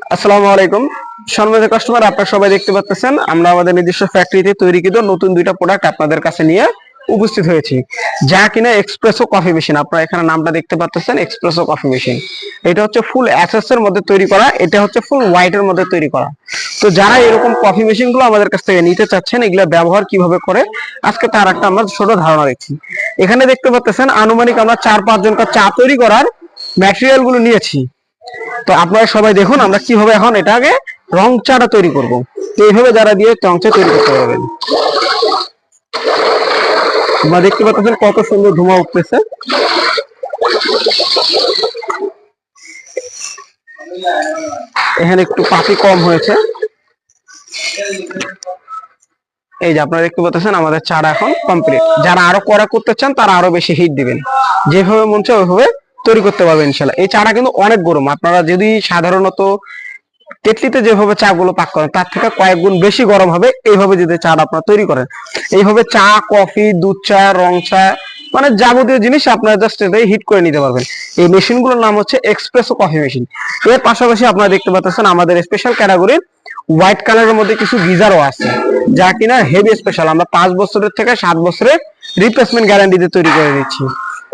আসসালামু আলাইকুম সম্মানিত কাস্টমার, আপনারা সবাই দেখতে পাচ্ছেন আমরা আমাদের নিজস্ব ফ্যাক্টরিতে তৈরিকৃত নতুন দুইটা প্রোডাক্ট আপনাদের কাছে নিয়ে উপস্থিত হয়েছি, যা কিনা এক্সপ্রেসো কফি মেশিন। আপনারা এখানে নামটা দেখতে পাচ্ছেন, এক্সপ্রেসো কফি মেশিন। এটা হচ্ছে ফুল অ্যাসেস এর মধ্যে তৈরি করা, এটা হচ্ছে ফুল হোয়াইট এর মধ্যে তৈরি করা। তো যারা এরকম কফি মেশিন গুলো আমাদের কাছ থেকে নিতে চাচ্ছেন, এগুলা ব্যবহার কিভাবে করে আজকে তার একটা আমরা ছোট ধারণা দিচ্ছি। এখানে দেখতে পাচ্ছেন আনুমানিক আমরা 4-5 জনকার চা তৈরি করার ম্যাটেরিয়াল গুলো নিয়েছি। তো আপনারা সবাই দেখুন আমরা কিভাবে এখন এটাকে রং চাটা তৈরি করব। তো এইভাবে যারা দিয়ে রং চা তৈরি করতে পারবেন। আপনারা দেখতে পাচ্ছেন কত সুন্দর ধোঁয়া উঠতেছে। এখানে একটু পাতি কম হয়েছে। এই যে আপনারা দেখতে পাচ্ছেন আমাদের চাটা এখন কমপ্লিট। যারা আরো কড়া করতে চান তারা আরো বেশি হিট দিবেন, যেভাবে মন চায় ওইভাবে তৈরি করতে পারবেন ইনশাল্লাহ। এই চাটা কিন্তু অনেক গরম। আপনারা যদি সাধারণত কেটলিতে যেভাবে চা গুলো পাক করেন তার থেকে কয়েক গুণ বেশি গরম হবে এইভাবে যদি চা আপনারা তৈরি করেন। এইভাবে চা, কফি, দুধ চা, রং চা, মানে যাবতীয় জিনিস আপনারা জাস্ট এটাই হিট করে নিতে পারবেন। এই মেশিনগুলোর নাম হচ্ছে এক্সপ্রেসো কফি মেশিন। এর পাশাপাশি আপনারা দেখতে পাচ্ছেন আমাদের স্পেশাল ক্যাটাগরির হোয়াইট কালারের মধ্যে কিছু গিজারও আছে, যা কিনা হেভি স্পেশাল। আমরা 5 বছরের থেকে 7 বছরের রিপ্লেসমেন্ট গ্যারান্টিতে তৈরি করে দিচ্ছি।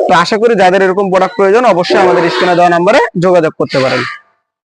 তো আশা করি যাদের এরকম প্রোডাক্ট প্রয়োজন অবশ্যই আমাদের স্ক্রিনে দেওয়া নম্বরে যোগাযোগ করতে পারেন।